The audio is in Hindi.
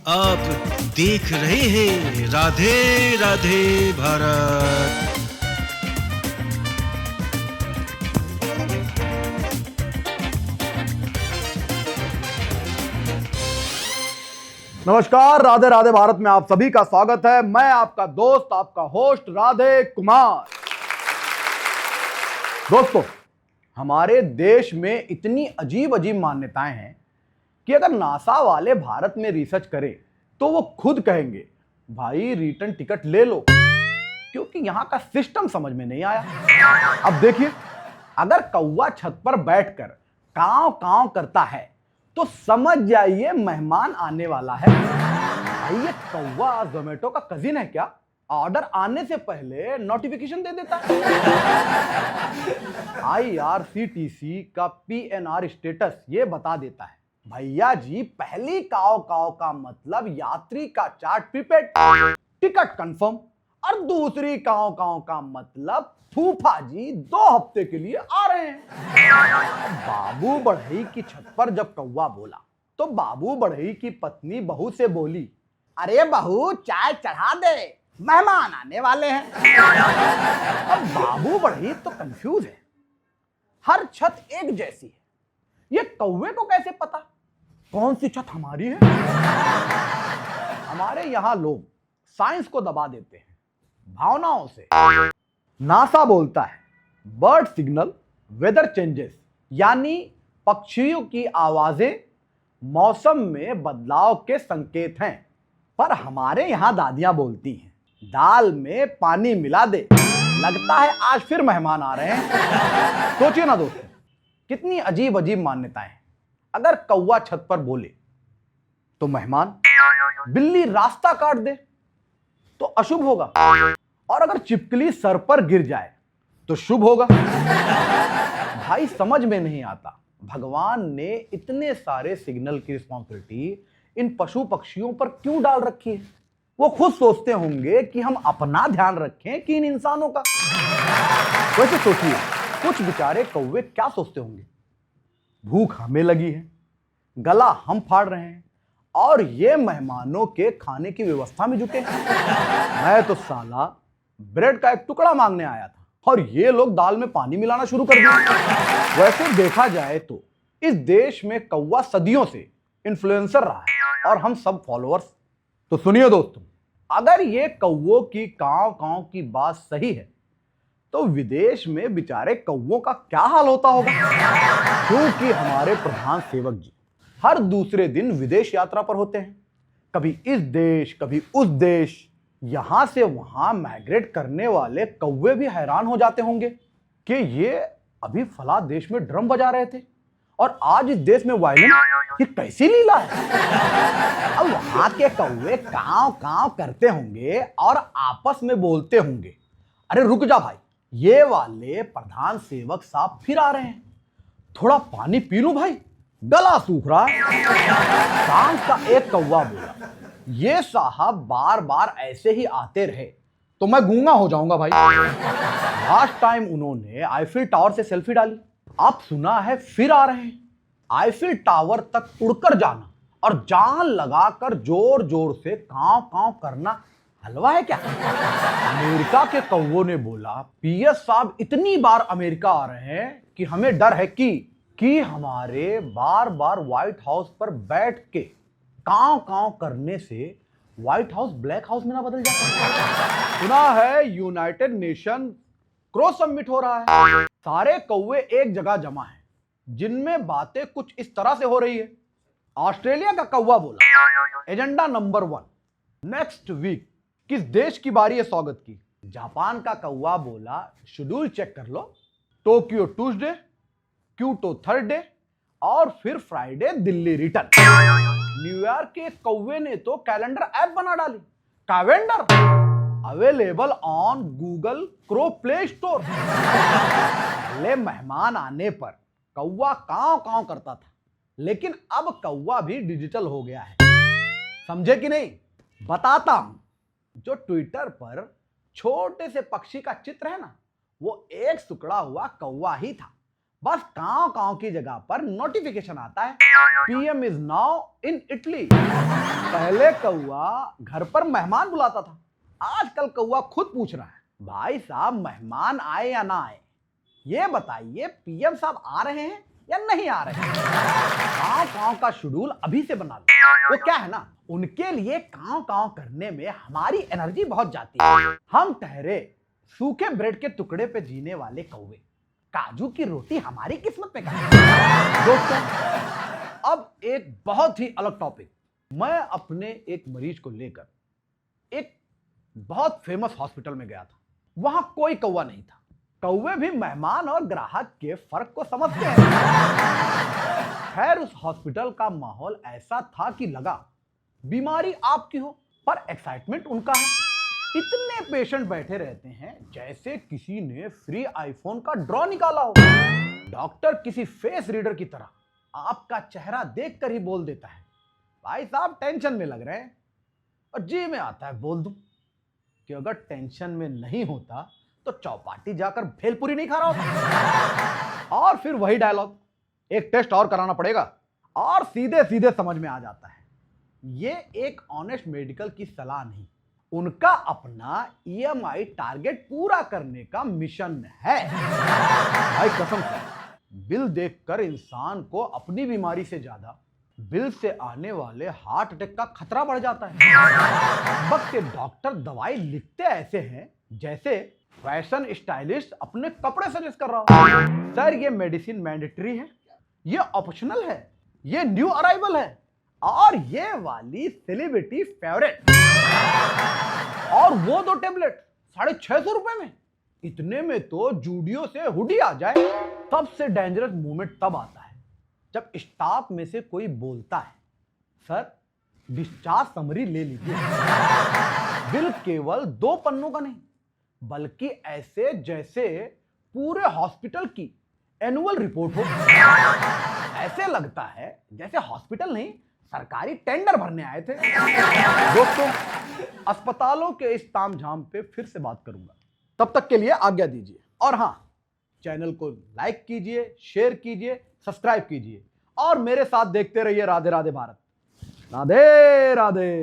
आप देख रहे हैं राधे राधे भारत। नमस्कार, राधे राधे भारत में आप सभी का स्वागत है। मैं आपका दोस्त, आपका होस्ट राधे कुमार। दोस्तों, हमारे देश में इतनी अजीब अजीब मान्यताएं हैं कि अगर नासा वाले भारत में रिसर्च करें तो वो खुद कहेंगे भाई रिटर्न टिकट ले लो, क्योंकि यहां का सिस्टम समझ में नहीं आया। अब देखिए, अगर कौवा छत पर बैठकर कांव कांव करता है तो समझ जाइए मेहमान आने वाला है। भाई ये कौवा जोमेटो का कजिन है क्या? ऑर्डर आने से पहले नोटिफिकेशन दे देता है। IRCTC का PNR स्टेटस ये बता देता है, भैया जी पहली काव काव का मतलब यात्री का चार्ट प्रीपेड, टिकट कंफर्म, और दूसरी काव काव का मतलब फूफा जी 2 हफ्ते के लिए आ रहे हैं। बाबू बढ़ई की छत पर जब कौवा बोला तो बाबू बढ़ई की पत्नी बहू से बोली, अरे बहू चाय चढ़ा दे, मेहमान आने वाले हैं। अब बाबू बढ़ई तो कंफ्यूज है, हर छत एक जैसी है, ये कौवे को कैसे पता कौन सी छत हमारी है? हमारे यहां लोग साइंस को दबा देते हैं भावनाओं से। नासा बोलता है बर्ड सिग्नल वेदर चेंजेस, यानी पक्षियों की आवाजें मौसम में बदलाव के संकेत हैं। पर हमारे यहां दादियां बोलती हैं दाल में पानी मिला दे, लगता है आज फिर मेहमान आ रहे हैं। सोचिए ना दोस्तों, कितनी अजीब अजीब मान्यताएं हैं। अगर कौवा छत पर बोले तो मेहमान, बिल्ली रास्ता काट दे तो अशुभ होगा, और अगर चिपकली सर पर गिर जाए तो शुभ होगा। भाई समझ में नहीं आता, भगवान ने इतने सारे सिग्नल की रिस्पॉन्सिबिलिटी इन पशु पक्षियों पर क्यों डाल रखी है? वो खुद सोचते होंगे कि हम अपना ध्यान रखें कि इन इंसानों का। वैसे सोचिए, कुछ बेचारे कौवे क्या सोचते होंगे, भूख हमें लगी है, गला हम फाड़ रहे हैं, और ये मेहमानों के खाने की व्यवस्था में जुटे हैं। मैं तो साला ब्रेड का एक टुकड़ा मांगने आया था और ये लोग दाल में पानी मिलाना शुरू कर दिया। वैसे देखा जाए तो इस देश में कौवा सदियों से इन्फ्लुएंसर रहा है और हम सब फॉलोअर्स। तो सुनिए दोस्तों, अगर ये कौवों की कांव कांव की बात सही है तो विदेश में बेचारे कौवों का क्या हाल होता होगा? क्योंकि हमारे प्रधान सेवक जी हर दूसरे दिन विदेश यात्रा पर होते हैं, कभी इस देश कभी उस देश। यहां से वहां माइग्रेट करने वाले कौवे भी हैरान हो जाते होंगे कि ये अभी फला देश में ड्रम बजा रहे थे और आज इस देश में वायलिन, ये कैसी लीला है? अब वहां के कौवे कांव कांव करते होंगे और आपस में बोलते होंगे, अरे रुक जा भाई, ये वाले प्रधान सेवक साहब फिर आ रहे हैं, थोड़ा पानी पी लूं भाई, गला सूख रहा है। शाम का एक कौवा बोला, ये साहब बार बार ऐसे ही आते रहे तो मैं गूंगा हो जाऊंगा भाई। लास्ट टाइम उन्होंने आईफिल टावर से सेल्फी डाली, अब सुना है फिर आ रहे हैं। आईफिल टावर तक उड़कर जाना और जान लगाकर जोर जोर से कांव कांव करना हलवा है क्या? अमेरिका के कौवों ने बोला, PS साहब इतनी बार अमेरिका आ रहे हैं कि हमें डर है कि हमारे बार बार व्हाइट हाउस पर बैठ के कांव कांव करने से व्हाइट हाउस ब्लैक हाउस में ना बदल जाए। सुना है यूनाइटेड नेशन क्रो समिट हो रहा है, सारे कौवे एक जगह जमा हैं, जिनमें बातें कुछ इस तरह से हो रही है। ऑस्ट्रेलिया का कौवा बोला, एजेंडा नंबर 1 नेक्स्ट वीक किस देश की बारी है स्वागत की? जापान का कौवा बोला, शेड्यूल चेक कर लो, टोक्यो ट्यूसडे, क्योटो थर्सडे, और फिर फ्राइडे दिल्ली रिटर्न। न्यूयॉर्क के कौवे ने तो कैलेंडर ऐप बना डाली, calendar available on Google crow play store. पहले मेहमान आने पर कौवा कांव कांव करता था, लेकिन अब कौवा भी डिजिटल हो गया है। समझे कि नहीं? बताता हूं। जो ट्विटर पर छोटे से पक्षी का चित्र है ना, वो एक सिकुड़ा हुआ कौवा ही था। बस कांव कांव की जगह पर नोटिफिकेशन आता है, PM is now in Italy. पहले कौआ घर पर मेहमान बुलाता था, आजकल कौआ खुद पूछ रहा है, भाई साहब मेहमान आए या ना आए, ये बताइए पीएम साहब आ रहे हैं या नहीं आ रहे हैं। कांव कांव का शेड्यूल अभी से बना लो। वो क्या है ना, उनके लिए कांव कांव करने में हमारी एनर्जी बहुत जाती है। हम ठहरे सूखे ब्रेड के टुकड़े पे जीने वाले कौवे, काजू की रोटी हमारी किस्मत में कहाँ है? दोस्तों, अब एक बहुत ही अलग टॉपिक। मैं अपने एक मरीज को लेकर एक बहुत फेमस हॉस्पिटल में गया था। वहां कोई कौवा नहीं था। कौवे भी मेहमान और ग्राहक के फर्क को समझते हैं। खैर, उस हॉस्पिटल का माहौल ऐसा था कि लगा बीमारी आपकी हो पर एक्साइटमेंट उनका है। इतने पेशेंट बैठे रहते हैं जैसे किसी ने फ्री आईफोन का ड्रॉ निकाला हो। डॉक्टर किसी फेस रीडर की तरह आपका चेहरा देखकर ही बोल देता है, भाई साहब टेंशन में लग रहे हैं। और जी में आता है बोल दूं कि अगर टेंशन में नहीं होता तो चौपाटी जाकर भेलपुरी नहीं खा रहा होता। और फिर वही डायलॉग, एक टेस्ट और कराना पड़ेगा, और सीधे सीधे समझ में आ जाता है ये एक ऑनेस्ट मेडिकल की सलाह नहीं, उनका अपना ईएमआई टारगेट पूरा करने का मिशन है। भाई कसम से, बिल देखकर इंसान को अपनी बीमारी से ज्यादा बिल से आने वाले हार्ट अटैक का खतरा बढ़ जाता है। वक्त के डॉक्टर दवाई लिखते ऐसे हैं जैसे फैशन स्टाइलिस्ट अपने कपड़े सजेस्ट कर रहा हो। सर ये मेडिसिन मैंडेटरी है, ये ऑप्शनल है, ये न्यू अराइवल है, और ये वाली सेलिब्रिटी फेवरेट, और वो 2 टेबलेट 650 रुपए में। इतने में तो जूडियो से हुडी आ जाए। सबसे डेंजरस मोमेंट तब आता है जब स्टाफ में से कोई बोलता है, सर डिस्चार्ज समरी ले लीजिए। बिल केवल 2 पन्नों का नहीं, बल्कि ऐसे जैसे पूरे हॉस्पिटल की एनुअल रिपोर्ट हो। ऐसे लगता है जैसे हॉस्पिटल नहीं, सरकारी टेंडर भरने आए थे। दोस्तों, अस्पतालों के इस तामझाम पे फिर से बात करूंगा, तब तक के लिए आज्ञा दीजिए। और हाँ, चैनल को लाइक कीजिए, शेयर कीजिए, सब्सक्राइब कीजिए, और मेरे साथ देखते रहिए राधे राधे भारत। राधे राधे।